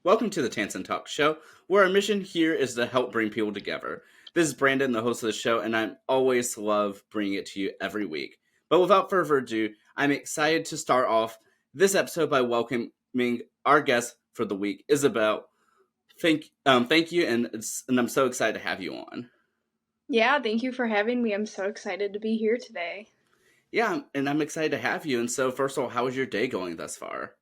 Welcome to the Tansson Talk Show, where our mission here is to help bring people together. This is Brandon, the host of the show, and I always love bringing it to you every week. But without further ado, I'm excited to start off this episode by welcoming our guest for the week, Isabel. Thank you, and I'm so excited to have you on. Yeah, thank you for having me. I'm so excited to be here today. Yeah, and I'm excited to have you. And so, first of all, how is your day going thus far?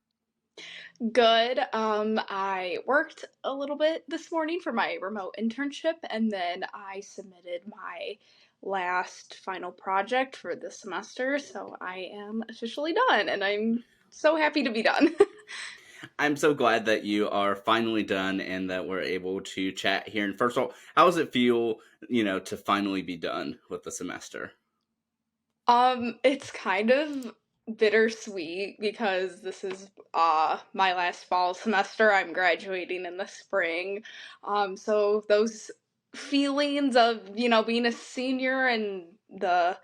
Good. I worked a little bit this morning for my remote internship, and then I submitted my last final project for this semester, so I am officially done, and I'm so happy to be done. I'm so glad that you are finally done and that we're able to chat here. And first of all, how does it feel, to finally be done with the semester? It's kind of bittersweet because this is my last fall semester. I'm graduating in the spring. So those feelings of, being a senior and the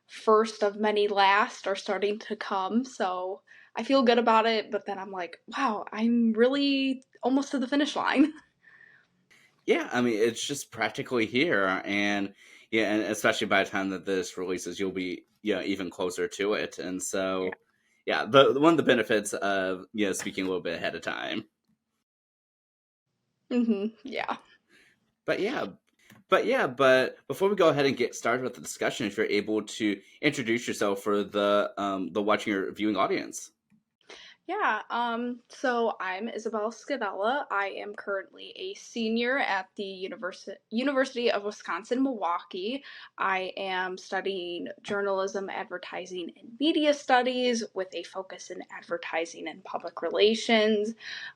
first of many last are starting to come. So I feel good about it, but then I'm like, wow, I'm really almost to the finish line. Yeah, I mean, it's just practically here. And yeah, and especially by the time that this releases, you'll be, even closer to it. And so, yeah, one of the benefits of, speaking a little bit ahead of time. Yeah. But but before we go ahead and get started with the discussion, if you're able to introduce yourself for the watching or viewing audience. Yeah, so I'm Isabel Scudella. I am currently a senior at the University of Wisconsin-Milwaukee. I am studying journalism, advertising, and media studies with a focus in advertising and public relations.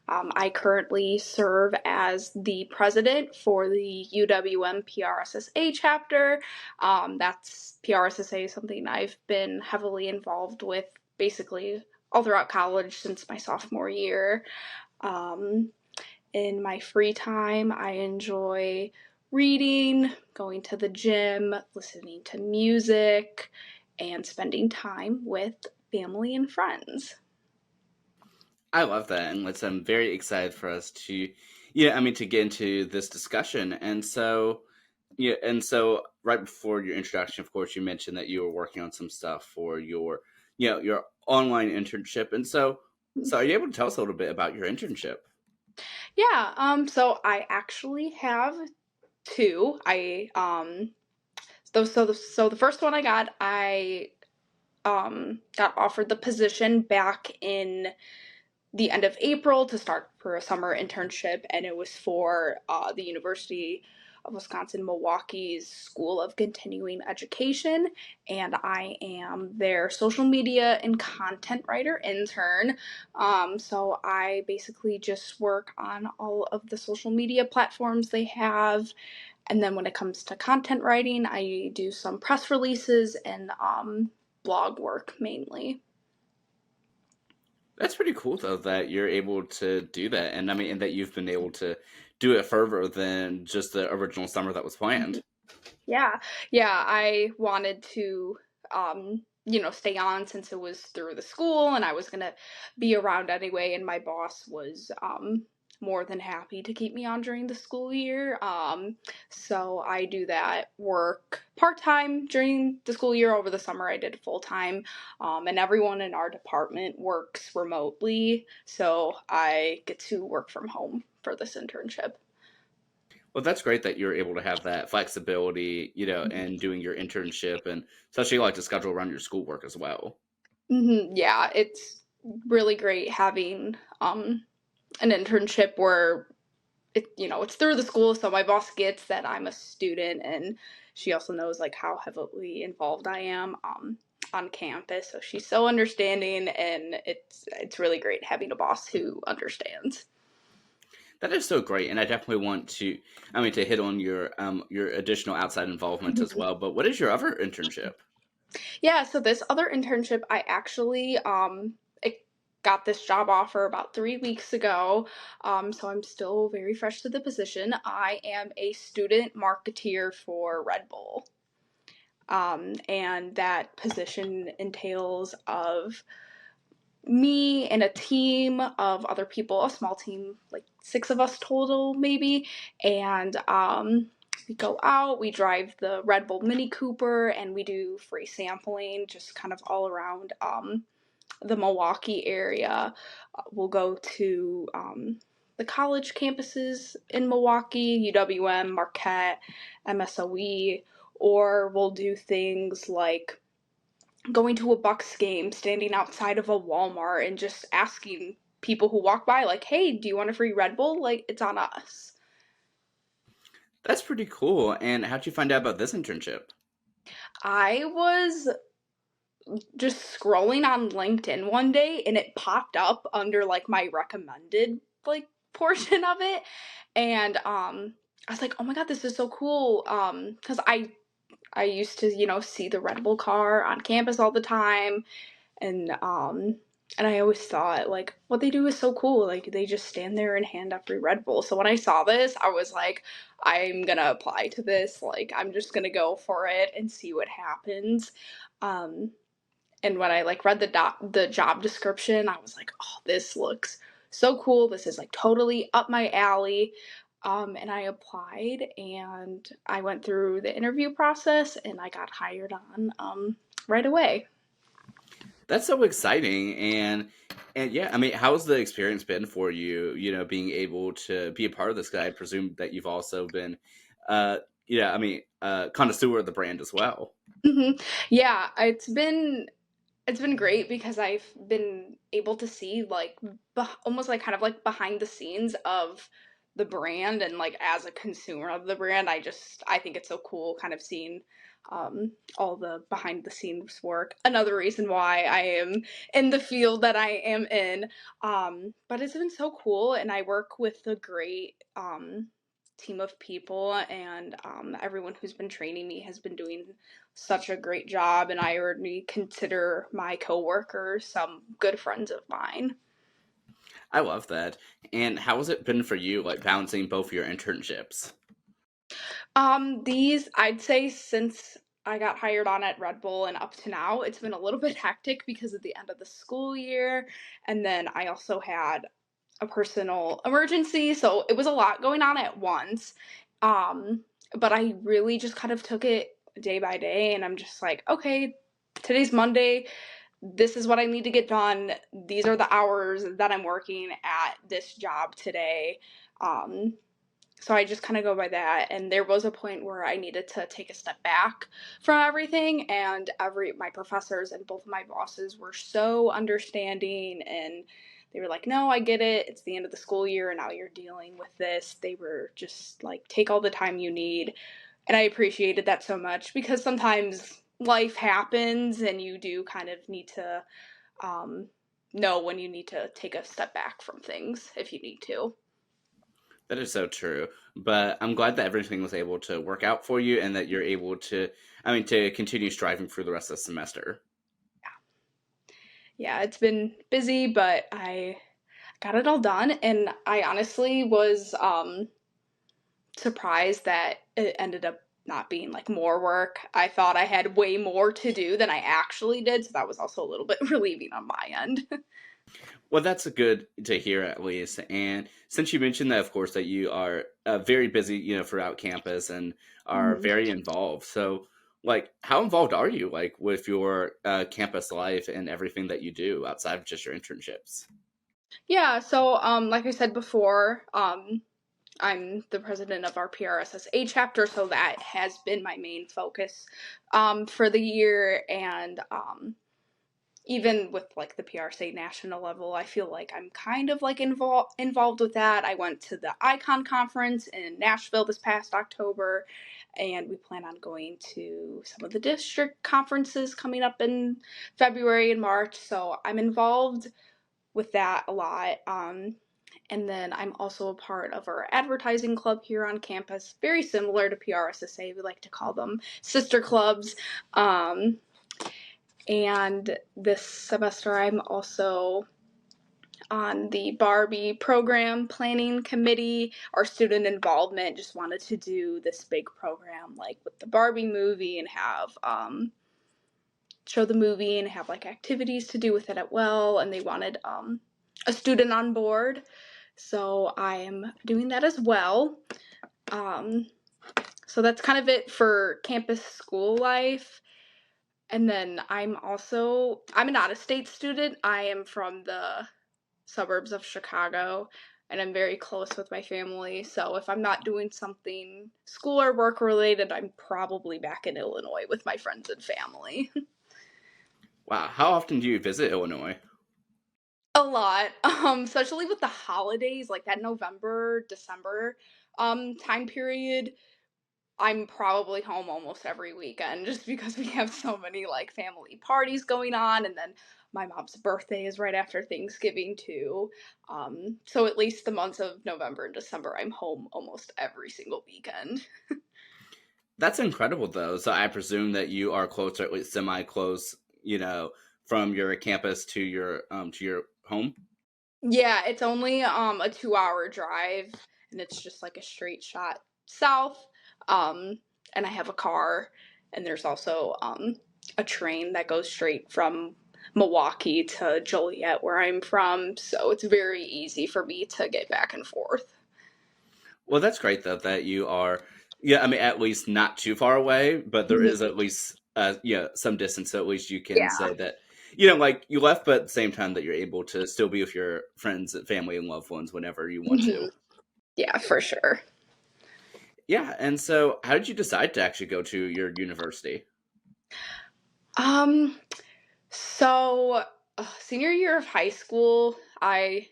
I currently serve as the president for the UWM PRSSA Chapter. That's PRSSA is something I've been heavily involved with basically all throughout college since my sophomore year. Um, in my free time, I enjoy reading, going to the gym, listening to music, and spending time with family and friends. I love that, and I'm very excited for us to, to get into this discussion. And so right before your introduction, of course, you mentioned that you were working on some stuff for your online internship, and so are you able to tell us a little bit about your internship? Yeah, so I actually have two. So the first one I got offered the position back in the end of April to start for a summer internship, and it was for the University of Wisconsin-Milwaukee's School of Continuing Education, and I am their social media and content writer intern. So I basically just work on all of the social media platforms they have, and then when it comes to content writing, I do some press releases and blog work mainly. That's pretty cool, though, that you're able to do that, and I mean, and that you've been able to do it further than just the original summer that was planned. Yeah, yeah, I wanted to, stay on since it was through the school and I was gonna be around anyway, and my boss was, more than happy to keep me on during the school year. So I do that work part-time during the school year. Over the summer, I did full-time, and everyone in our department works remotely, so I get to work from home for this internship. Well, that's great that you're able to have that flexibility, and doing your internship, and especially like to schedule around your schoolwork as well. Yeah, it's really great having an internship where it's through the school, so my boss gets that I'm a student, and she also knows like how heavily involved I am on campus. So she's so understanding, and it's really great having a boss who understands. That is so great, and I definitely want to, to hit on your additional outside involvement as well. But what is your other internship? Yeah, so this other internship, I actually got this job offer about 3 weeks ago. So I'm still very fresh to the position. I am a student marketeer for Red Bull. And that position entails of me and a team of other people, a small team, like 6 of us total maybe, and we go out, we drive the Red Bull Mini Cooper, and we do free sampling just kind of all around the Milwaukee area. We'll go to the college campuses in Milwaukee, UWM, Marquette, MSOE, or we'll do things like going to a Bucks game, standing outside of a Walmart, and just asking people who walk by, like, hey, do you want a free Red Bull? Like, it's on us. That's pretty cool. And how'd you find out about this internship? I was just scrolling on LinkedIn one day and it popped up under like my recommended like portion of it, and I was like, oh my god, this is so cool, because I used to, see the Red Bull car on campus all the time, and I always thought like what they do is so cool. Like they just stand there and hand out free Red Bull. So when I saw this, I was like, I'm gonna apply to this. Like I'm just gonna go for it and see what happens. Um, and when I like read the job description, I was like, oh, this looks so cool. This is like totally up my alley. And I applied and I went through the interview process and I got hired on right away. That's so exciting. And yeah, I mean, how's the experience been for you, being able to be a part of this guy? I presume that you've also been yeah, I mean, connoisseur of the brand as well. Hmm. Yeah, it's been great because I've been able to see like almost like kind of like behind the scenes of the brand, and like as a consumer of the brand, I think it's so cool kind of seeing all the behind the scenes work. Another reason why I am in the field that I am in. But it's been so cool, and I work with a great team of people, and everyone who's been training me has been doing such a great job, and I already consider my coworkers some good friends of mine. I love that. And how has it been for you, like balancing both your internships? These I'd say since I got hired on at Red Bull and up to now, it's been a little bit hectic because of the end of the school year, and then I also had a personal emergency, so it was a lot going on at once. Um, but I really just kind of took it day by day, and I'm just like, okay, today's Monday. This is what I need to get done. These are the hours that I'm working at this job today. Um, so I just kind of go by that. And there was a point where I needed to take a step back from everything. And my professors and both of my bosses were so understanding, and they were like, no, I get it. It's the end of the school year and now you're dealing with this. They were just like, take all the time you need. And I appreciated that so much because sometimes life happens and you do kind of need to um, know when you need to take a step back from things if you need to. That is so true. But I'm glad that everything was able to work out for you and that you're able to, I mean, to continue striving through the rest of the semester. Yeah, it's been busy, but I got it all done. And I honestly was surprised that it ended up not being like more work. I thought I had way more to do than I actually did. So that was also a little bit relieving on my end. Well, that's good to hear at least. And since you mentioned that, of course, that you are very busy, throughout campus and are Mhm. very involved. So, like, how involved are you, like, with your campus life and everything that you do outside of just your internships? Yeah, so like I said before, I'm the president of our PRSSA chapter, so that has been my main focus for the year. And even with like the PRSA national level, I feel like I'm kind of like involved with that. I went to the Icon conference in Nashville this past October, and we plan on going to some of the district conferences coming up in February and March. So I'm involved with that a lot. And then I'm also a part of our advertising club here on campus, very similar to PRSSA. We like to call them sister clubs. Um, and this semester, I'm also on the Barbie program planning committee. Our student involvement just wanted to do this big program like with the Barbie movie and have show the movie and have like activities to do with it as well, and they wanted a student on board, so I am doing that as well. So that's kind of it for campus school life. And then I'm an out-of-state student. I am from the suburbs of Chicago, and I'm very close with my family. So if I'm not doing something school or work related, I'm probably back in Illinois with my friends and family. Wow, how often do you visit Illinois? A lot, especially with the holidays, like that November, December time period. I'm probably home almost every weekend just because we have so many like family parties going on, and then my mom's birthday is right after Thanksgiving too. So at least the months of November and December, I'm home almost every single weekend. That's incredible, though. So I presume that you are close, or at least semi-close, from your campus to your home. Yeah, it's only a 2-hour drive, and it's just like a straight shot south. Um, and I have a car, and there's also a train that goes straight from Milwaukee to Joliet, where I'm from. So it's very easy for me to get back and forth. Well, that's great though that you are. Yeah, I mean, at least not too far away, but there is Mhm. at least some distance. So at least you can Yeah. say that like you left, but at the same time that you're able to still be with your friends, family, and loved ones whenever you want to. Mhm. Yeah, for sure. Yeah, and so how did you decide to actually go to your university? Um, so senior year of high school, I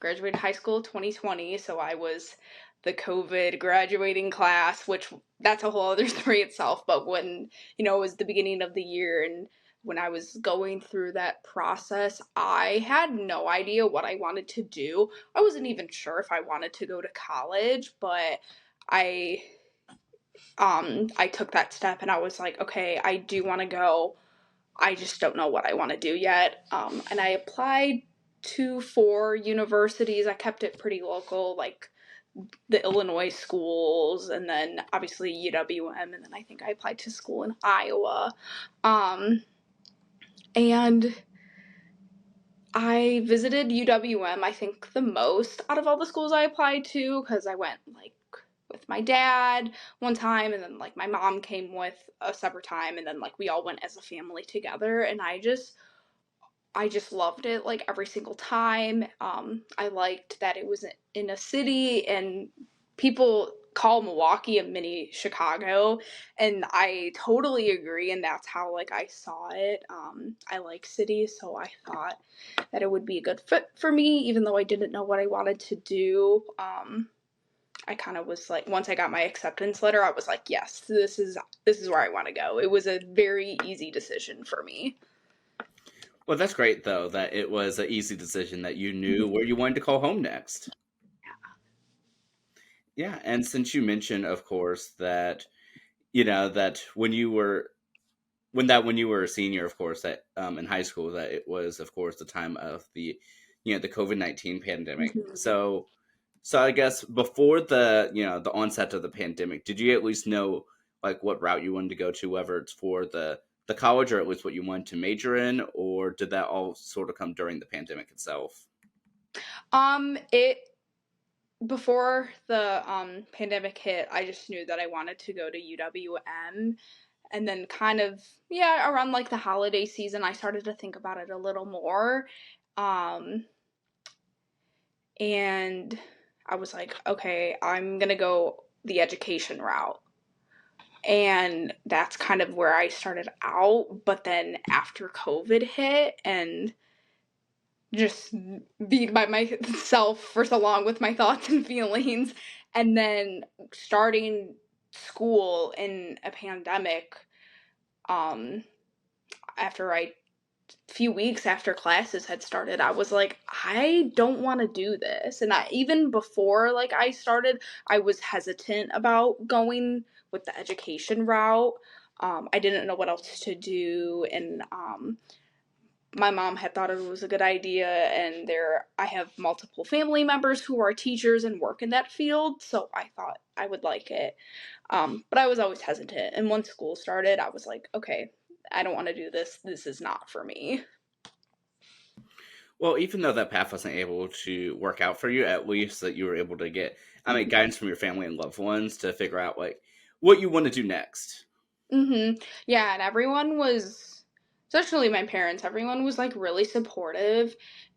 graduated high school 2020, so I was the COVID graduating class, which that's a whole other story itself. But when, it was the beginning of the year, and when I was going through that process, I had no idea what I wanted to do. I wasn't even sure if I wanted to go to college, but I I took that step and I was like, okay, I do want to go. I just don't know what I want to do yet. And I applied to 4 universities. I kept it pretty local, like the Illinois schools, and then obviously UWM, and then I think I applied to school in Iowa. Um, and I visited UWM, I think, the most out of all the schools I applied to, because I went like with my dad one time, and then like my mom came with a separate time, and then like we all went as a family together, and I just loved it like every single time. I liked that it was in a city, and people call Milwaukee a mini Chicago, and I totally agree, and that's how like I saw it. I like cities, so I thought that it would be a good fit for me, even though I didn't know what I wanted to do. I kind of was like, once I got my acceptance letter, I was like, yes, this is where I want to go. It was a very easy decision for me. Well, that's great though that it was an easy decision that you knew where you wanted to call home next. Yeah, and since you mentioned, of course, that that when you were a senior, of course, that in high school, that it was, of course, the time of the the COVID-19 pandemic. Mhm. So I guess before the the onset of the pandemic, did you at least know like what route you wanted to go to, whether it's for the college or at least what you wanted to major in, or did that all sort of come during the pandemic itself? It before the pandemic hit, I just knew that I wanted to go to UWM, and then kind of yeah, around like the holiday season, I started to think about it a little more, um, and I was like, okay, I'm gonna go the education route. And that's kind of where I started out. But then after COVID hit and just being by myself for so long with my thoughts and feelings, and then starting school in a pandemic, um after I few weeks after classes had started, I was like, I don't want to do this. And I, even before like I started, I was hesitant about going with the education route. I didn't know what else to do, and my mom had thought it was a good idea, and there I have multiple family members who are teachers and work in that field, so I thought I would like it. But I was always hesitant, and once school started, I was like, okay, I don't want to do this. This is not for me. Well, even though that path wasn't able to work out for you, at least that you were able to get, I mean, guidance from your family and loved ones to figure out like what you want to do next. Yeah, and everyone was, especially my parents, everyone was like really supportive.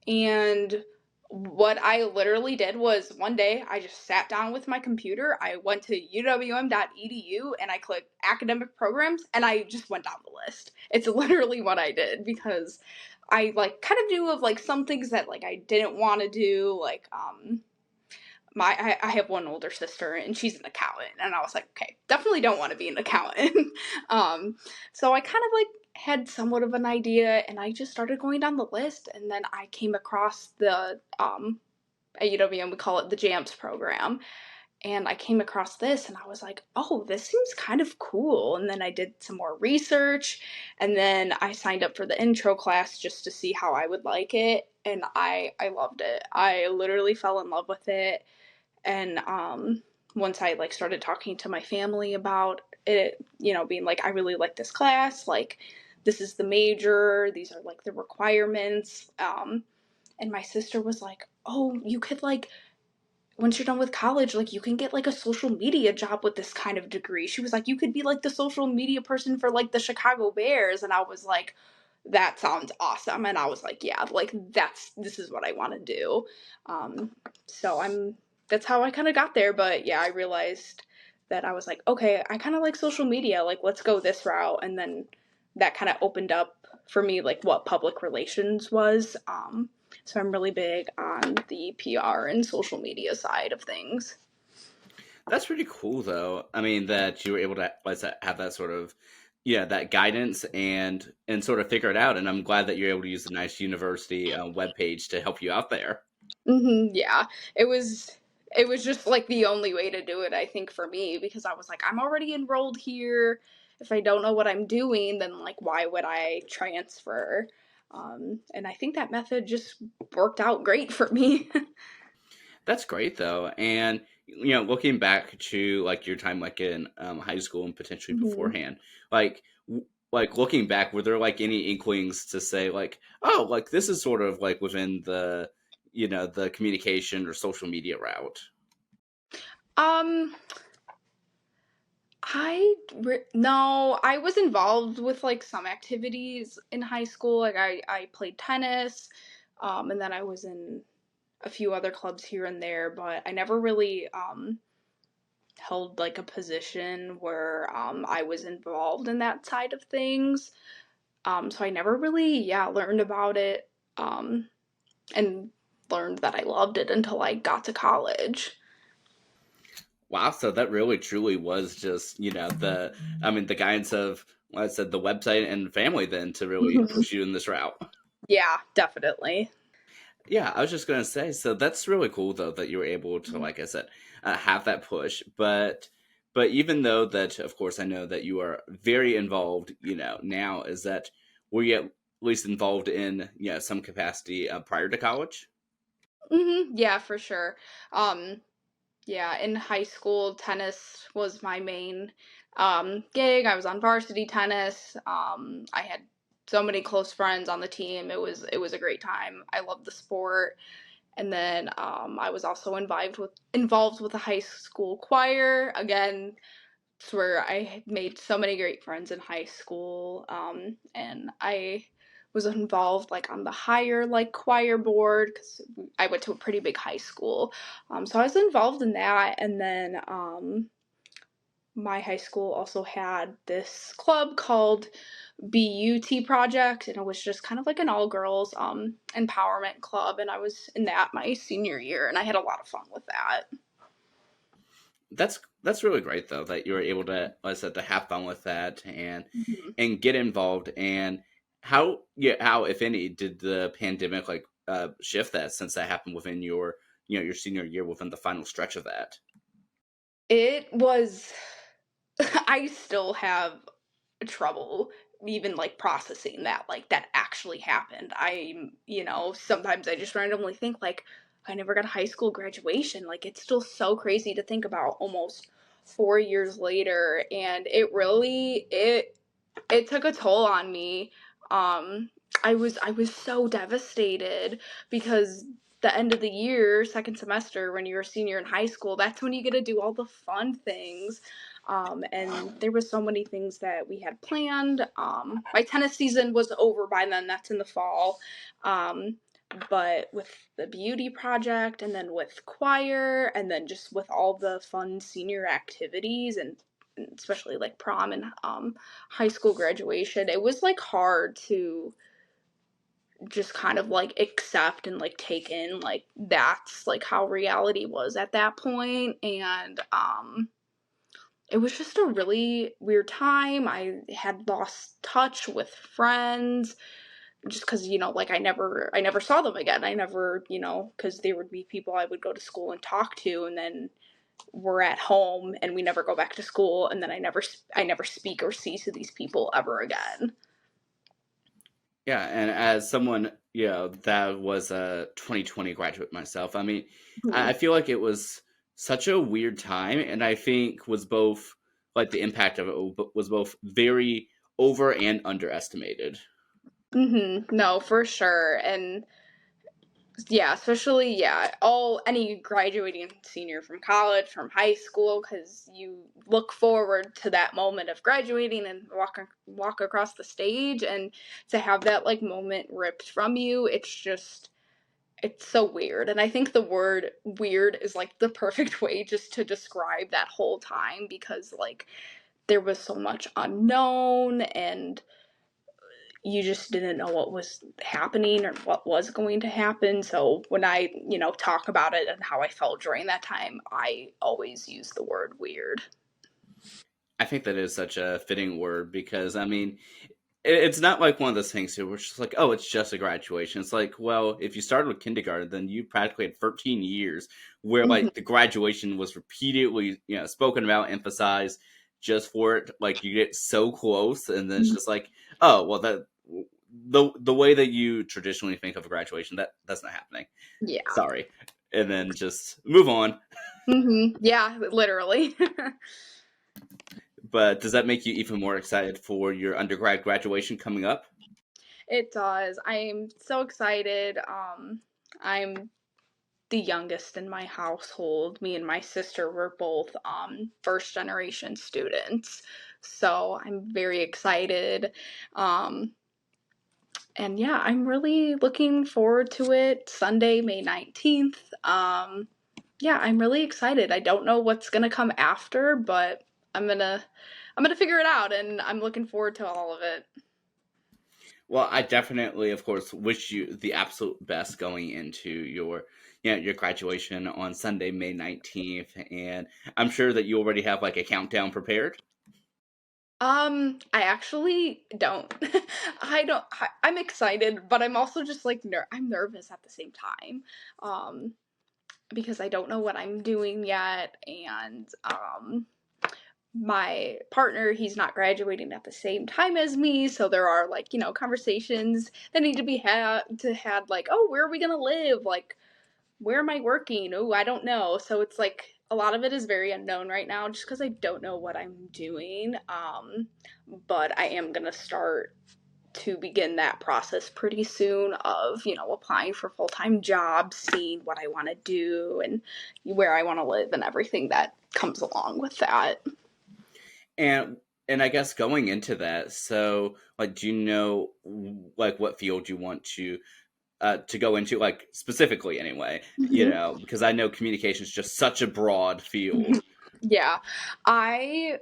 And what I literally did was one day I just sat down with my computer. I went to uwm.edu and I clicked academic programs and I just went down the list. It's literally what I did because I like kind of knew of like some things that like I didn't want to do, like I have one older sister and she's an accountant, and I was like, okay, definitely don't want to be an accountant. um, so I kind of like had somewhat of an idea, and I just started going down the list, and then I came across the at UWM we call it the JAMS program, and I came across this, and I was like, oh, this seems kind of cool. And then I did some more research, and then I signed up for the intro class just to see how I would like it, and I loved it. I literally fell in love with it. And once I like started talking to my family about it, being like, I really like this class, like this is the major, these are like the requirements. And my sister was like, oh, you could like, once you're done with college, like you can get like a social media job with this kind of degree. She was like, you could be like the social media person for like the Chicago Bears. And I was like, that sounds awesome. And I was like, yeah, like this is what I want to do. Um, so that's how I kind of got there. But yeah, I realized that I was like, okay, I kind of like social media. Like, let's go this route. And then that kind of opened up for me, like what public relations was. So I'm really big on the PR and social media side of things. That's pretty cool, though. I mean, that you were able to have that sort of, yeah, that guidance and sort of figure it out. And I'm glad that you're able to use the nice university webpage to help you out there. Yeah, it was it was just like the only way to do it, I think, for me, because I was like, I'm already enrolled here. If I don't know what I'm doing, then like why would I transfer? And I think that method just worked out great for me. That's great, though. And looking back to like your time like in high school and potentially hmm beforehand, like like looking back, were there like any inklings to say like, oh, like this is sort of like within the the communication or social media route? Um, no, I was involved with like some activities in high school. Like I played tennis, and then I was in a few other clubs here and there, but I never really held like a position where I was involved in that side of things. So I never really, yeah, learned about it and learned that I loved it until I got to college. Wow, so that really truly was just, I mean, the guidance of, like I said, the website and family then to really Mhm. push you in this route. Yeah, definitely. Yeah, I was just gonna say, so that's really cool though that you were able to, like I said, have that push. But even though that, of course, I know that you are very involved, now is that were you at least involved in some capacity prior to college? Yeah, for sure. Um, Yeah, in high school, tennis was my main gig. I was on varsity tennis. I had so many close friends on the team. It was a great time. I loved the sport. And then I was also involved with the high school choir. Again, it's where I made so many great friends in high school. And I was involved like on the higher like choir board because I went to a pretty big high school. So I was involved in that, and then my high school also had this club called BUT Project, and it was just kind of like an all girls empowerment club, and I was in that my senior year, and I had a lot of fun with that. That's really great though that you were able to, like I said, to have fun with that Mhm. and get involved. And how if any did the pandemic like shift that since that happened within your your senior year within the final stretch of that? It was I still have trouble even like processing that like that actually happened. Sometimes I just randomly think like I never got a high school graduation. Like it's still so crazy to think about almost 4 years later, and it really it took a toll on me. I was so devastated because the end of the year, second semester, when you're a senior in high school, that's when you get to do all the fun things. And there was so many things that we had planned. My tennis season was over by then. That's in the fall. Um, but with the beauty project, and then with choir, and then just with all the fun senior activities, and especially like prom and high school graduation, it was like hard to just kind of like accept and like take in like that's like how reality was at that point. And it was just a really weird time. I had lost touch with friends just because, like I never saw them again. I never, because there would be people I would go to school and talk to, and then we're at home and we never go back to school, and then I never speak or see to these people ever again. Yeah, and as someone, that was a 2020 graduate myself, I mean, I Mhm. feel like it was such a weird time, and I think was both, like, the impact of it was both very over and underestimated. No, for sure. And yeah, especially, yeah, all any graduating senior from college, from high school, because you look forward to that moment of graduating and walk across the stage, and to have that like moment ripped from you, it's so weird. And I think the word weird is like the perfect way just to describe that whole time, because like there was so much unknown, and you just didn't know what was happening or what was going to happen. So when I, talk about it and how I felt during that time, I always use the word weird. I think that is such a fitting word because, I mean, it's not like one of those things here where it's just like, oh, it's just a graduation. It's like, well, if you started with kindergarten, then you practically had 13 years where Mhm. like the graduation was repeatedly, spoken about, emphasized just for it. Like you get so close, and then it's just like, oh, well, the way that you traditionally think of a graduation, that's not happening. Yeah. Sorry, and then just move on. Yeah, literally. But does that make you even more excited for your undergrad graduation coming up? It does. I'm so excited. I'm the youngest in my household. Me and my sister were both first generation students. So I'm very excited. Um, and yeah, I'm really looking forward to it. Sunday, May 19th. Yeah, I'm really excited. I don't know what's gonna come after, but I'm gonna figure it out, and I'm looking forward to all of it. Well, I definitely, of course, wish you the absolute best going into your graduation on Sunday, May 19th, and I'm sure that you already have like a countdown prepared. I actually don't. I'm excited, but I'm also just like I'm nervous at the same time. Um, because I don't know what I'm doing yet, and my partner, he's not graduating at the same time as me, so there are like, conversations that need to be had, like, oh, where are we gonna live, like, where am I working, oh, I don't know. So it's like a lot of it is very unknown right now just because I don't know what I'm doing. But I am gonna start to begin that process pretty soon of, applying for full-time jobs, seeing what I want to do and where I want to live and everything that comes along with that. And and I guess going into that, so like, do you know like what field you want to go into, like specifically anyway? Mhm. Because I know communication is just such a broad field. Yeah. I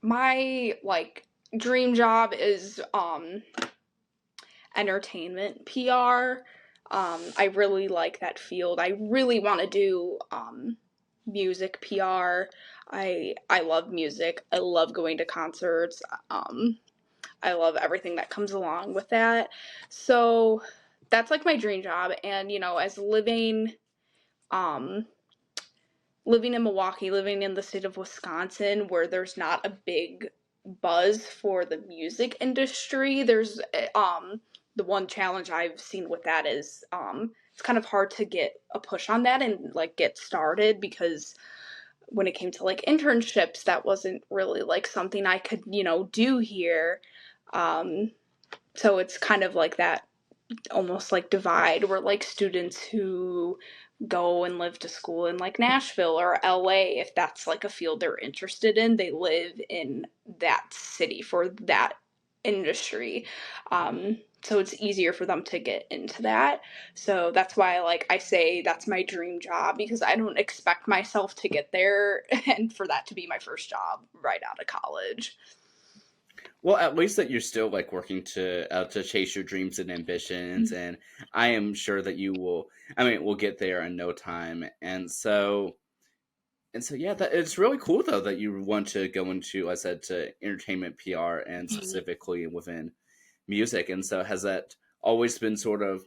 my like dream job is entertainment PR. I really like that field. I really want to do music PR. I love music. I love going to concerts. Um, I love everything that comes along with that. So that's like my dream job. And as um, living in Milwaukee, living in the state of Wisconsin, where there's not a big buzz for the music industry, there's the one challenge I've seen with that is it's kind of hard to get a push on that and like get started because when it came to like internships, that wasn't really like something I could, do here. Um, so it's kind of like that almost like divide where like students who go and live to school in like Nashville or LA, if that's like a field they're interested in, they live in that city for that industry. So it's easier for them to get into that. So that's why like I say that's my dream job, because I don't expect myself to get there and for that to be my first job right out of college. Well, at least that you're still like working to chase your dreams and ambitions, and I am sure that you will. I mean, we'll get there in no time, and so yeah, that it's really cool though that you want to go into, like I said, to entertainment PR and specifically within music. And so has that always been sort of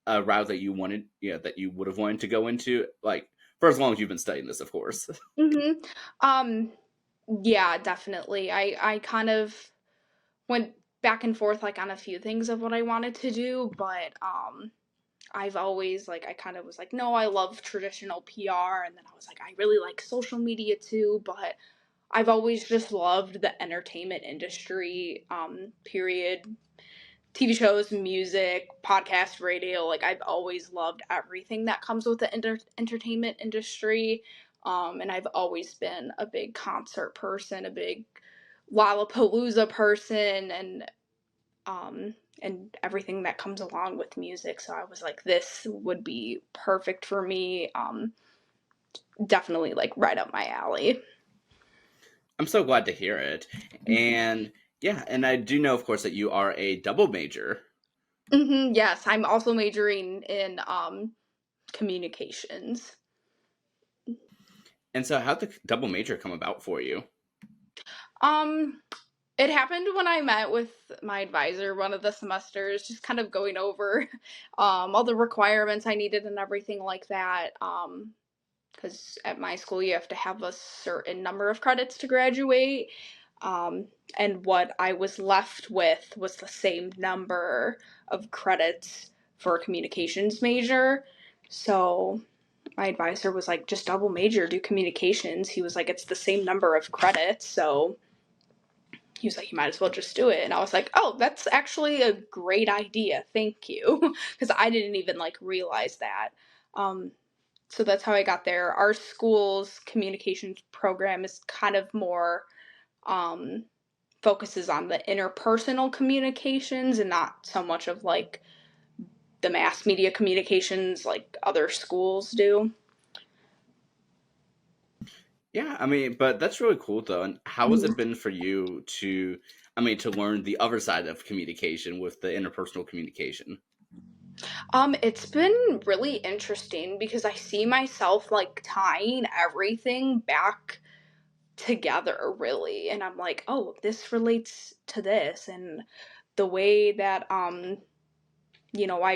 a route that you wanted, that you would have wanted to go into, like for as long as you've been studying this, of course? Mm-hmm. Um, yeah, definitely. I kind of went back and forth like on a few things of what I wanted to do, but I've always like I kind of was like, no, I love traditional PR, and then I was like, I really like social media too, but I've always just loved the entertainment industry, period. TV shows, music, podcast, radio, like I've always loved everything that comes with the entertainment industry. And I've always been a big concert person, a big Lollapalooza person, and everything that comes along with music. So I was like, this would be perfect for me. Definitely like right up my alley. I'm so glad to hear it. And yeah, and I do know, of course, that you are a double major. Yes, I'm also majoring in communications. And so how'd the double major come about for you? Um, it happened when I met with my advisor one of the semesters, just kind of going over all the requirements I needed and everything like that. Because at my school you have to have a certain number of credits to graduate. Um, and what I was left with was the same number of credits for a communications major. So my advisor was like, just double major, do communications. He was like, it's the same number of credits. So he was like, you might as well just do it. And I was like, oh, that's actually a great idea. Thank you. Because I didn't even like realize that. Um, so that's how I got there. Our school's communications program is kind of more um, focuses on the interpersonal communications and not so much of like the mass media communications like other schools do. Yeah, I mean, but that's really cool though. And how has it been for you to, I mean, to learn the other side of communication with the interpersonal communication? It's been really interesting because I see myself like tying everything back together really, and I'm like, oh, this relates to this, and the way that I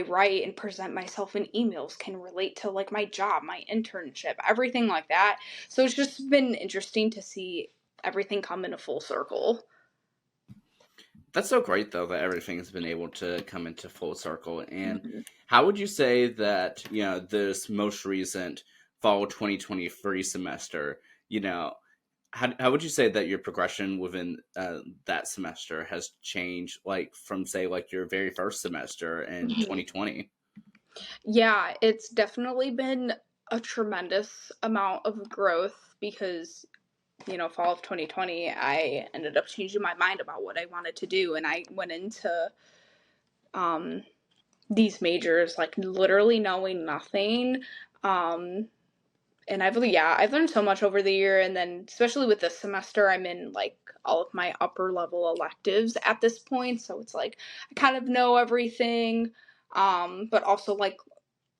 write and present myself in emails can relate to like my job, my internship, everything like that. So it's just been interesting to see everything come in a full circle. That's so great though that everything's been able to come into full circle. And Mhm. how would you say that, this most recent fall 2023 semester, you know, how would you say that your progression within that semester has changed, like from say like your very first semester in Mhm. 2020? Yeah, it's definitely been a tremendous amount of growth because, fall of 2020, I ended up changing my mind about what I wanted to do. And I went into um, these majors like literally knowing nothing. Um, and I've learned so much over the year. And then, especially with this semester, I'm in like all of my upper level electives at this point. So it's like I kind of know everything, but also like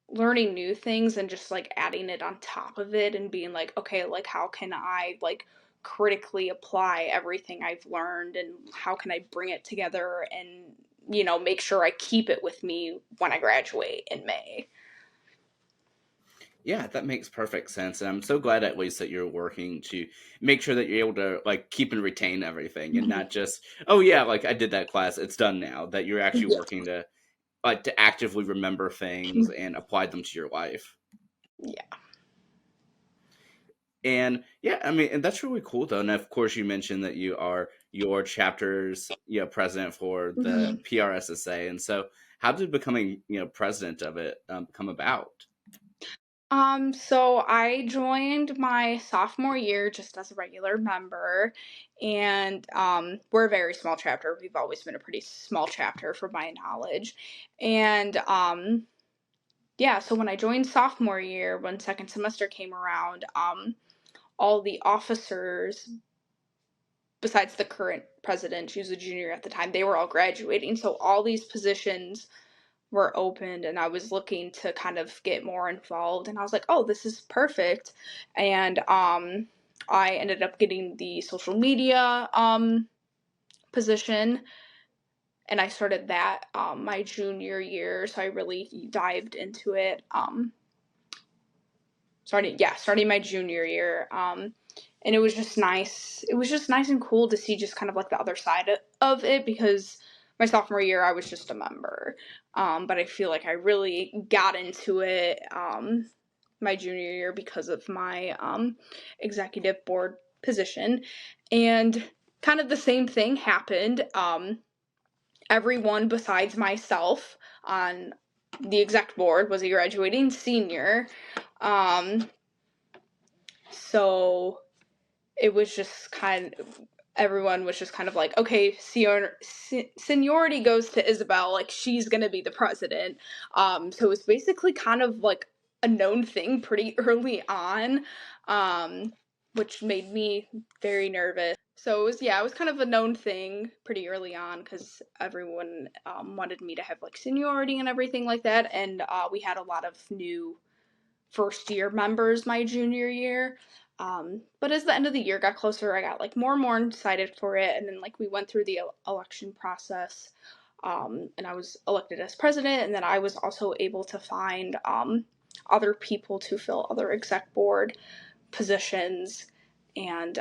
learning new things and just like adding it on top of it and being like, okay, like how can I like critically apply everything I've learned and how can I bring it together and, make sure I keep it with me when I graduate in May. Yeah, that makes perfect sense. And I'm so glad at least that you're working to make sure that you're able to like keep and retain everything and Mhm. not just, oh yeah, like I did that class, it's done now. That you're actually Yeah. working to like to actively remember things and apply them to your life. Yeah. And yeah, I mean, and that's really cool though. And of course, you mentioned that you are your chapter's president for the Mhm. PRSSA. And so, how did becoming president of it come about? So I joined my sophomore year just as a regular member, and we're a very small chapter. We've always been a pretty small chapter, from my knowledge, and yeah. So when I joined sophomore year, when second semester came around, all the officers, besides the current president, she was a junior at the time, they were all graduating. So all these positions were opened, and I was looking to kind of get more involved, and I was like, "Oh, this is perfect." And I ended up getting the social media position, and I started that my junior year, so I really dived into it. Starting my junior year. And it was just nice. It was just nice and cool to see just kind of like the other side of it, because my sophomore year I was just a member. But I feel like I really got into it my junior year because of my executive board position. And kind of the same thing happened. Everyone besides myself on the exec board was a graduating senior. Um, so it was just everyone was just kind of like, okay, seniority goes to Isabel, like she's gonna be the president. So it was basically kind of like a known thing pretty early on, which made me very nervous. So it was kind of a known thing pretty early on, because everyone wanted me to have like seniority and everything like that, and we had a lot of new first year members my junior year. But as the end of the year got closer, I got like more and more excited for it. And then like we went through the election process, and I was elected as president. And then I was also able to find other people to fill other exec board positions. And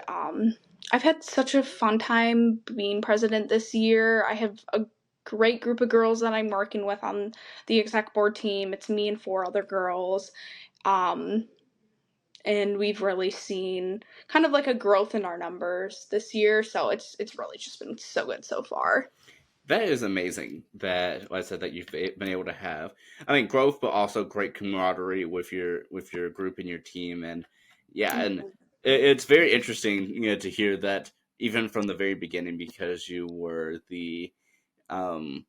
I've had such a fun time being president this year. I have a great group of girls that I'm working with on the exec board team. It's me and four other girls. Um, and we've really seen kind of like a growth in our numbers this year. So it's really just been so good so far. That is amazing. That, like I said, that you've been able to have. I mean, growth, but also great camaraderie with your group and your team, and yeah, and Mhm. it's very interesting, to hear that even from the very beginning, because you were the um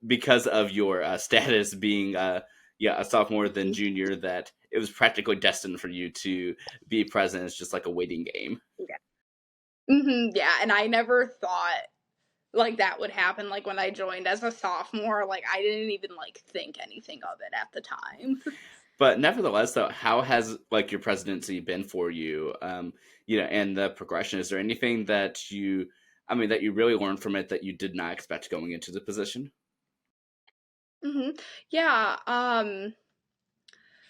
because of your status being a sophomore than junior, that it was practically destined for you to be president. It's just like a waiting game. Yeah. Yeah, and I never thought like that would happen. Like when I joined as a sophomore, like I didn't even like think anything of it at the time. But nevertheless, though, how has like your presidency been for you? And the progression. Is there anything that that you really learned from it that you did not expect going into the position? hmm Yeah.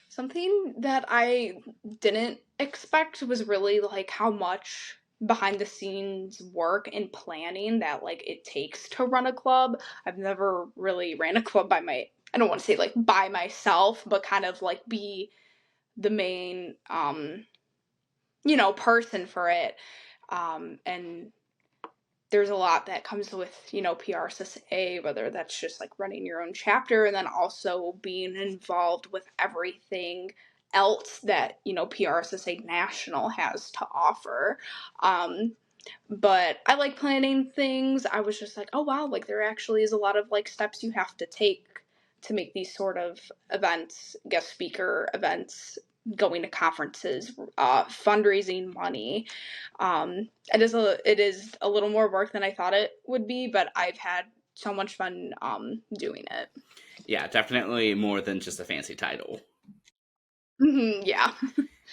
Something that I didn't expect was really like how much behind the scenes work and planning that like it takes to run a club. I've never really ran a club I don't want to say like by myself, but kind of like be the main person for it. And there's a lot that comes with, PRSSA, whether that's just like running your own chapter and then also being involved with everything else that, PRSSA National has to offer. Um, but I like planning things. I was just like, oh wow, like there actually is a lot of like steps you have to take to make these sort of events, guest speaker events, going to conferences, fundraising money. It is a little more work than I thought it would be, but I've had so much fun doing it. Yeah, definitely more than just a fancy title. Yeah.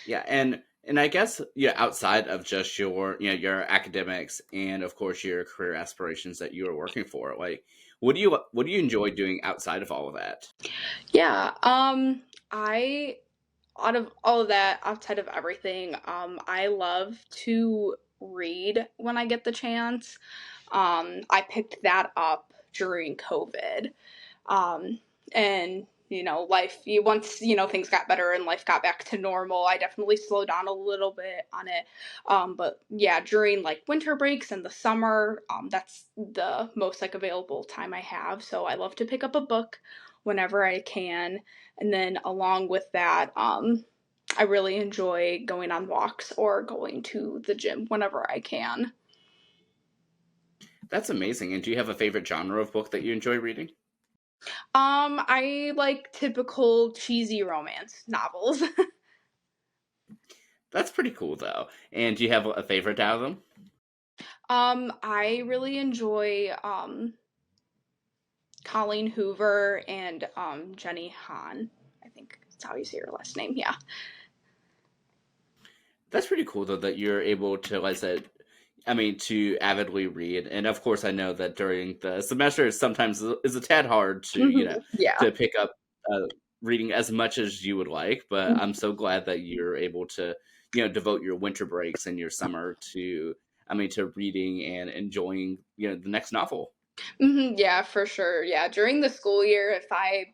Yeah, and I guess outside of just your academics and of course your career aspirations that you are working for, like what do you enjoy doing outside of all of that? Yeah. I Out of all of that, outside of everything, I love to read when I get the chance. I picked that up during COVID. Um, and once, things got better and life got back to normal, I definitely slowed down a little bit on it. But yeah, during like winter breaks and the summer, that's the most like available time I have. So I love to pick up a book whenever I can. And then along with that, I really enjoy going on walks or going to the gym whenever I can. That's amazing. And do you have a favorite genre of book that you enjoy reading? I like typical cheesy romance novels. That's pretty cool, though. And do you have a favorite out of them? I really enjoy Colleen Hoover and Jenny Han. I think that's how you say her last name. Yeah. That's pretty cool, though, that you're able to, like I said, I mean, to avidly read. And of course, I know that during the semester, sometimes is a tad hard to, Yeah. to pick up reading as much as you would like. But I'm so glad that you're able to, devote your winter breaks and your summer to, to reading and enjoying, the next novel. Yeah, for sure. Yeah, during the school year, if I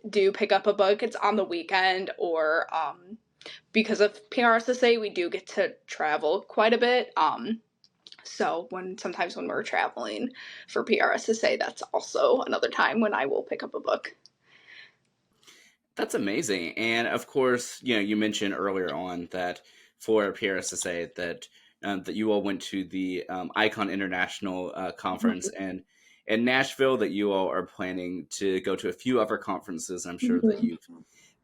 do pick up a book, it's on the weekend or because of PRSSA, we do get to travel quite a bit. So sometimes when we're traveling for PRSSA, that's also another time when I will pick up a book. That's amazing. And of course, you mentioned earlier on that for PRSSA that you all went to the Icon International Conference and in Nashville, that you all are planning to go to a few other conferences. I'm sure that Mhm. you've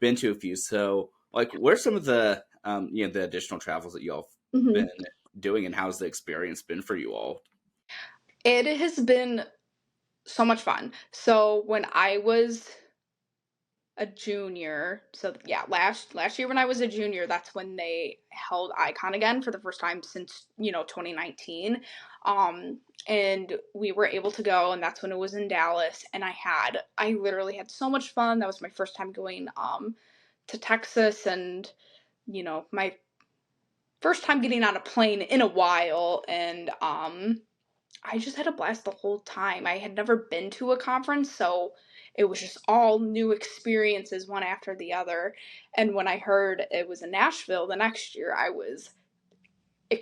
been to a few. So, like, where's some of the the additional travels that you all have Mhm. been doing, and how's the experience been for you all? It has been so much fun. So when I was a junior, so yeah, last year when I was a junior, that's when they held Icon again for the first time since 2019. Um, and we were able to go, and that's when it was in Dallas. And I literally had so much fun. That was my first time going to Texas, and my first time getting on a plane in a while, and I just had a blast the whole time. I had never been to a conference, so it was just all new experiences one after the other. And when I heard it was in Nashville the next year, I was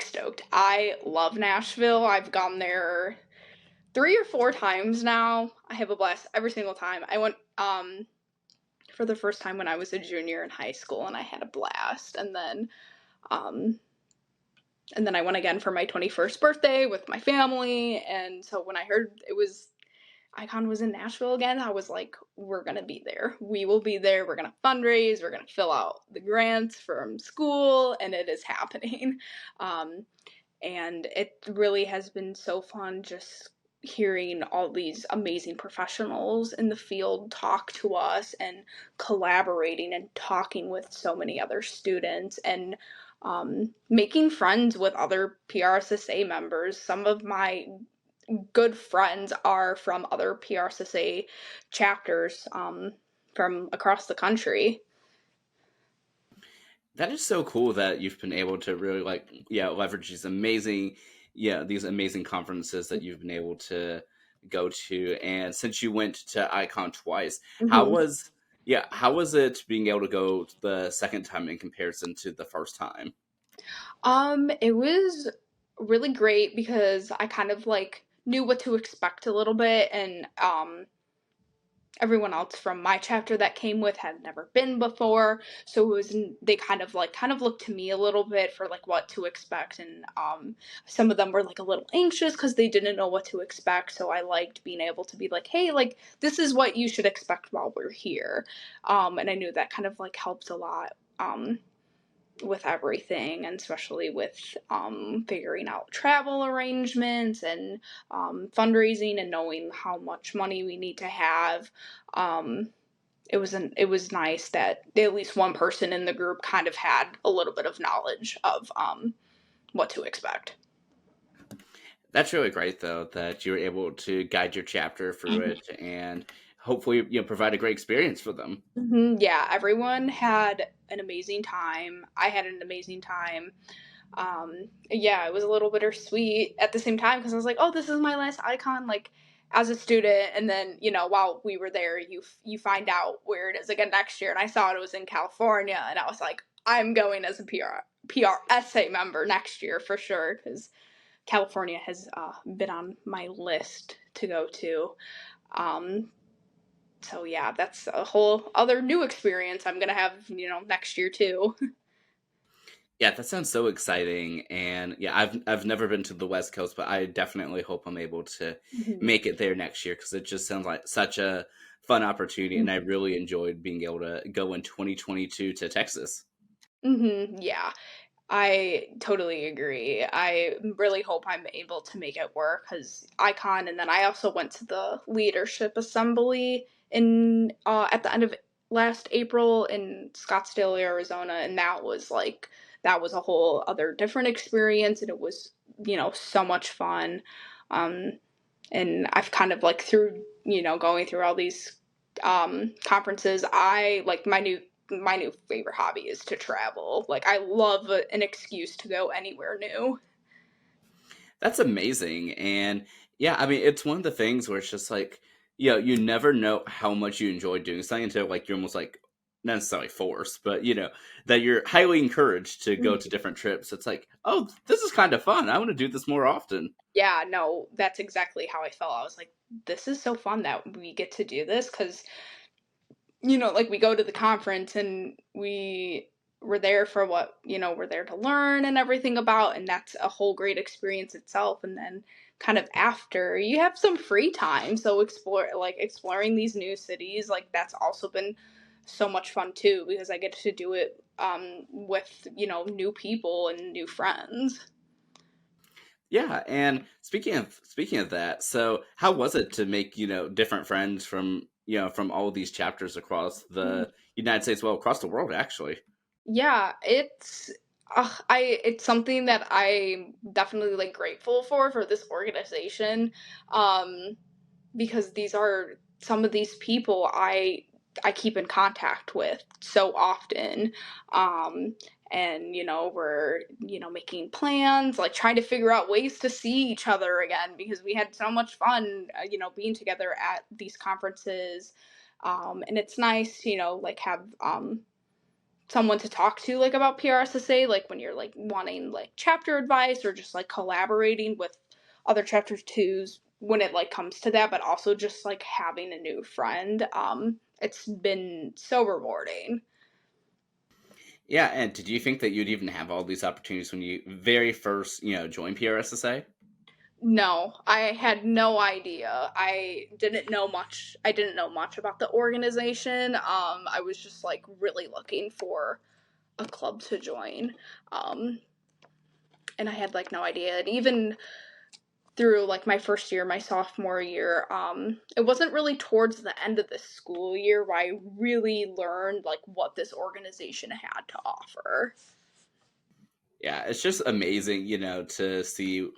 stoked. I love Nashville. I've gone there 3 or 4 times now. I have a blast every single time. I went for the first time when I was a junior in high school, and I had a blast. Um and then I went again for my 21st birthday with my family. And so when I heard it was Icon was in Nashville again, I was like, we're going to be there. We will be there. We're going to fundraise. We're going to fill out the grants from school, and it is happening. Um, and it really has been so fun just hearing all these amazing professionals in the field talk to us and collaborating and talking with so many other students and making friends with other PRSSA members. Some of my good friends are from other PRSSA chapters from across the country. That is so cool that you've been able to really leverage these amazing conferences that you've been able to go to. And since you went to Icon twice, how Mm-hmm. was how was it being able to go the second time in comparison to the first time? It was really great because I kind of like knew what to expect a little bit, and everyone else from my chapter that came with had never been before, so they kind of looked to me a little bit for like what to expect. And some of them were like a little anxious because they didn't know what to expect, so I liked being able to be like, hey, like this is what you should expect while we're here. And I knew that kind of like helped a lot with everything, and especially with figuring out travel arrangements and fundraising and knowing how much money we need to have. Um, it was nice that at least one person in the group kind of had a little bit of knowledge of what to expect. That's really great, though, that you were able to guide your chapter through it and hopefully provide a great experience for them. Yeah, everyone had an amazing time. I had an amazing time. Yeah, it was a little bittersweet at the same time because I was like, oh, this is my last Icon. Like, as a student, and then while we were there, you find out where it is again next year. And I saw it was in California, and I was like, I'm going as a PRSSA member next year for sure, because California has been on my list to go to. Um, so yeah, that's a whole other new experience I'm gonna have, next year too. Yeah, that sounds so exciting. And yeah, I've never been to the West Coast, but I definitely hope I'm able to Mhm. make it there next year because it just sounds like such a fun opportunity. And I Mhm. really enjoyed being able to go in 2022 to Texas. Yeah, I totally agree. I really hope I'm able to make it work because Icon, and then I also went to the leadership assembly in at the end of last April in Scottsdale, Arizona, and that was a whole other different experience, and it was so much fun. Um, and I've kind of like through going through all these conferences, I like my new favorite hobby is to travel. Like I love an excuse to go anywhere new. That's amazing. And yeah, I mean, it's one of the things where it's just like, you never know how much you enjoy doing something until like you're almost like not necessarily forced, but that you're highly encouraged to go to different trips. It's like, oh, this is kind of fun. I want to do this more often. Yeah, no, that's exactly how I felt. I was like, this is so fun that we get to do this because like we go to the conference and we're there for what, we're there to learn and everything about, and that's a whole great experience itself. And then kind of after you have some free time, so exploring these new cities, like that's also been so much fun too because I get to do it with, new people and new friends. Yeah, and speaking of that, so how was it to make, different friends from, from all these chapters across the United States, well, across the world actually. Yeah, it's something that I'm definitely like grateful for this organization, um, because these are some of these people I keep in contact with so often, um, and we're making plans, like trying to figure out ways to see each other again because we had so much fun, being together at these conferences, and it's nice, like have someone to talk to like about PRSSA, like when you're like wanting like chapter advice or just like collaborating with other chapter twos when it like comes to that, but also just like having a new friend. It's been so rewarding. Yeah, and did you think that you'd even have all these opportunities when you very first, joined PRSSA? No, I had no idea. I didn't know much about the organization. I was just like really looking for a club to join. Um, and I had like no idea. And even through like my first year, my sophomore year, it wasn't really towards the end of the school year where I really learned like what this organization had to offer. Yeah, it's just amazing, to see,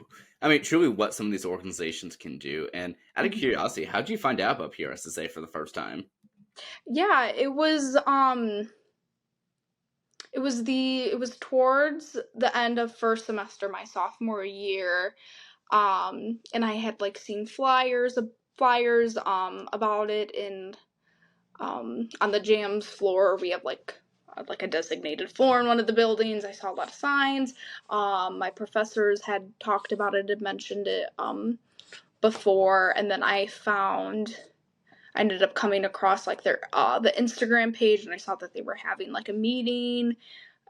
I mean, truly what some of these organizations can do. And out of Mhm. curiosity, how did you find out about PRSSA for the first time? Yeah, it was towards the end of first semester my sophomore year. And I had like seen flyers about it in on the jams floor. We have like a designated floor in one of the buildings. I saw a lot of signs. My professors had talked about it and mentioned it before, and then I ended up coming across like their the Instagram page, and I saw that they were having like a meeting,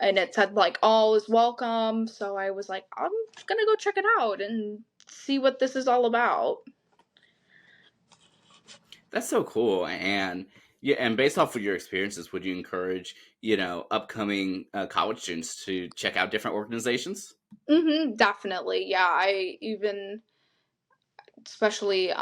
and it said like all is welcome. So I was like, I'm just gonna go check it out and see what this is all about. That's so cool. And yeah, and based off of your experiences, would you encourage, upcoming college students to check out different organizations? Definitely. Yeah, I even especially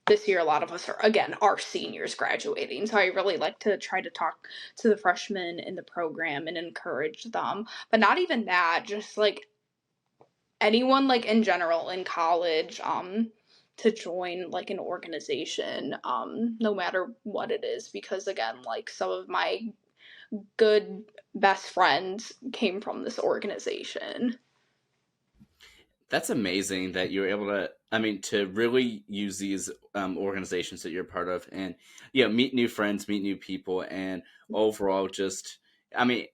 this year a lot of us are seniors graduating, so I really like to try to talk to the freshmen in the program and encourage them, but not even that, just like anyone like in general in college, to join like an organization, no matter what it is, because again, like some of my good best friends came from this organization. That's amazing that you're able to, I mean, to really use these organizations that you're part of, and meet new friends, meet new people, and overall just, I mean,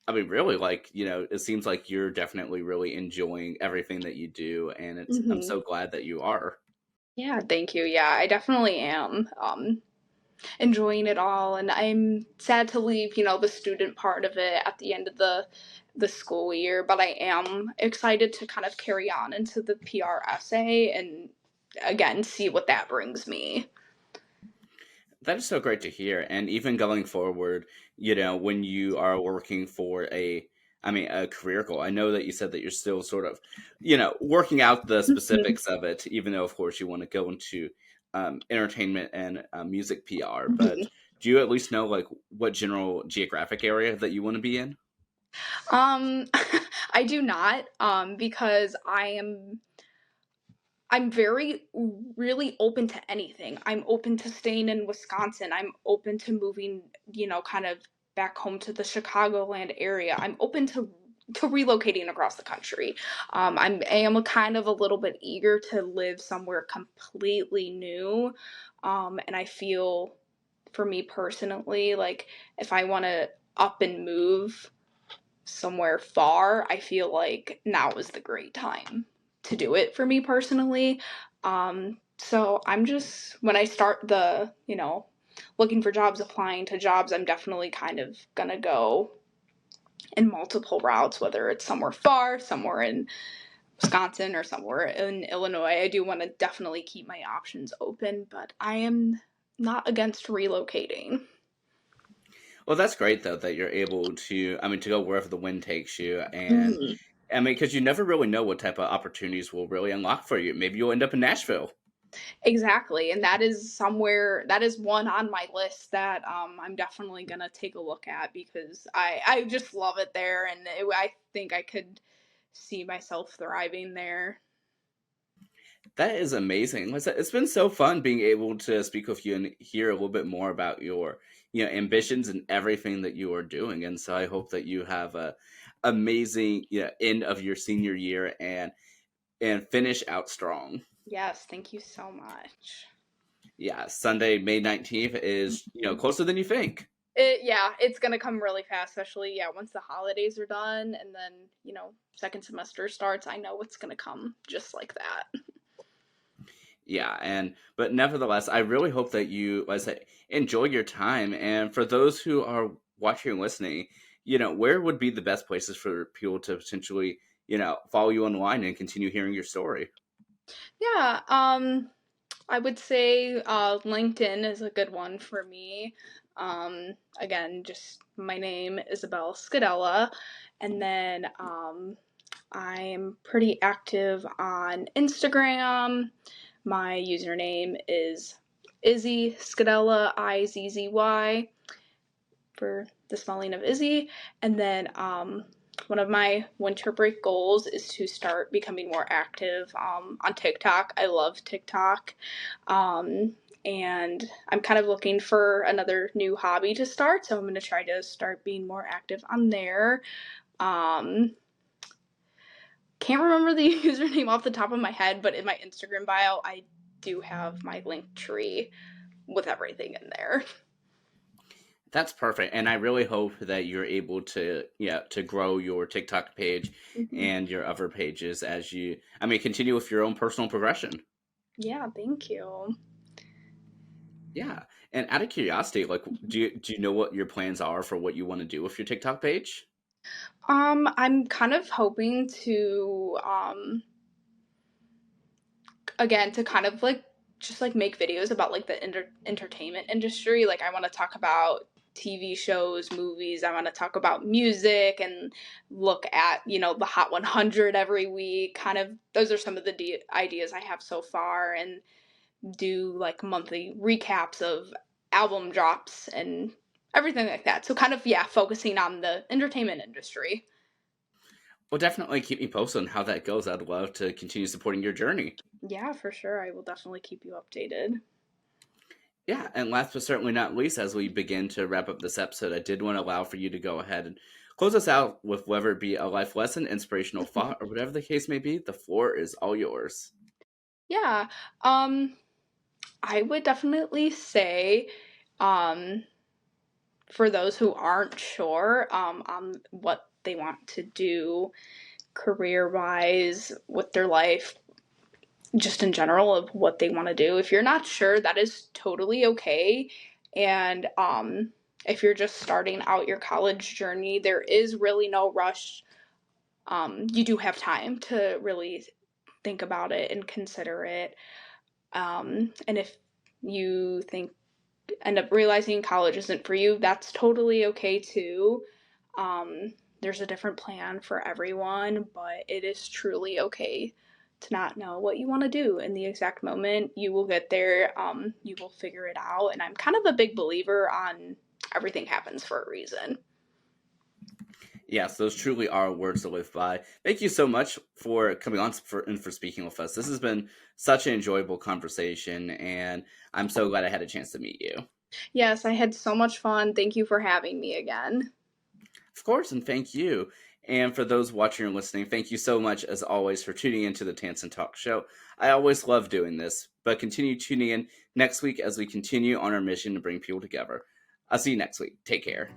really, like, it seems like you're definitely really enjoying everything that you do, and I'm Hmm. so glad that you are. Yeah, thank you. Yeah, I definitely am. Enjoying it all, and I'm sad to leave, the student part of it at the end of the school year, but I am excited to kind of carry on into the PRSA and again see what that brings me. That is so great to hear. And even going forward, when you are working for a career goal, I know that you said that you're still sort of, working out the Mhm. specifics of it, even though, of course, you want to go into entertainment and music PR. But Mhm. do you at least know, like, what general geographic area that you want to be in? Um, I do not, because I'm very really open to anything. I'm open to staying in Wisconsin. I'm open to moving, kind of back home to the Chicagoland area. I'm open to relocating across the country. I am a kind of a little bit eager to live somewhere completely new. And I feel for me personally, like if I want to up and move somewhere far, I feel like now is the great time to do it for me personally. So I'm just, when I start looking for jobs, applying to jobs, I'm definitely kind of gonna go in multiple routes, whether it's somewhere far, somewhere in Wisconsin, or somewhere in Illinois. I do want to definitely keep my options open, but I am not against relocating. Well, that's great though that you're able to, to go wherever the wind takes you, and Mhm. because you never really know what type of opportunities will really unlock for you. Maybe you'll end up in Nashville. Exactly, and that is one on my list that I'm definitely gonna take a look at because I just love it there, and I think I could see myself thriving there. That is amazing. It's been so fun being able to speak with you and hear a little bit more about your, ambitions and everything that you are doing. And so I hope that you have a amazing, end of your senior year and finish out strong. Yes, thank you so much. Yeah, Sunday, May 19th is, closer than you think. Yeah, it's gonna come really fast, especially once the holidays are done and then second semester starts. I know it's gonna come just like that. Yeah, but nevertheless, I really hope that you, like I said, enjoy your time. And for those who are watching and listening, where would be the best places for people to potentially, follow you online and continue hearing your story? Yeah, I would say LinkedIn is a good one for me. Again, just my name, Isabel Scudella. And then I'm pretty active on Instagram. My username is Izzy Scudella, Izzy, for the spelling of Izzy. And then one of my winter break goals is to start becoming more active on TikTok. I love TikTok. Um, and I'm kind of looking for another new hobby to start. So I'm going to try to start being more active on there. Um, can't remember the username off the top of my head, but in my Instagram bio, I do have my link tree with everything in there. That's perfect. And I really hope that you're able to, to grow your TikTok page Mhm. and your other pages as you, continue with your own personal progression. Yeah, thank you. Yeah. And out of curiosity, like, do you know what your plans are for what you want to do with your TikTok page? I'm kind of hoping to again to kind of like just like make videos about like the entertainment industry. Like I want to talk about TV shows, movies. I want to talk about music and look at, the Hot 100 every week. Kind of those are some of the ideas I have so far, and do like monthly recaps of album drops and everything like that. So kind of focusing on the entertainment industry. Well, definitely keep me posted on how that goes. I'd love to continue supporting your journey. Yeah, for sure. I will definitely keep you updated. Yeah, and last but certainly not least, as we begin to wrap up this episode, I did want to allow for you to go ahead and Close us out with whether it be a life lesson, inspirational thought, or whatever the case may be. The floor is all yours. Yeah. Um, I would definitely say, um, for those who aren't sure on what they want to do career wise with their life, just in general of what they want to do, if you're not sure, that is totally okay. And if you're just starting out your college journey, there is really no rush. You do have time to really think about it and consider it. And if you end up realizing college isn't for you, that's totally okay too. There's a different plan for everyone, but it is truly okay to not know what you want to do in the exact moment. You will get there, you will figure it out. And I'm kind of a big believer on everything happens for a reason. Yes, those truly are words to live by. Thank you so much for coming on and for speaking with us. This has been such an enjoyable conversation, and I'm so glad I had a chance to meet you. Yes, I had so much fun. Thank you for having me again. Of course, and thank you. And for those watching or listening, thank you so much, as always, for tuning into the Tansson Talk Show. I always love doing this, but continue tuning in next week as we continue on our mission to bring people together. I'll see you next week. Take care.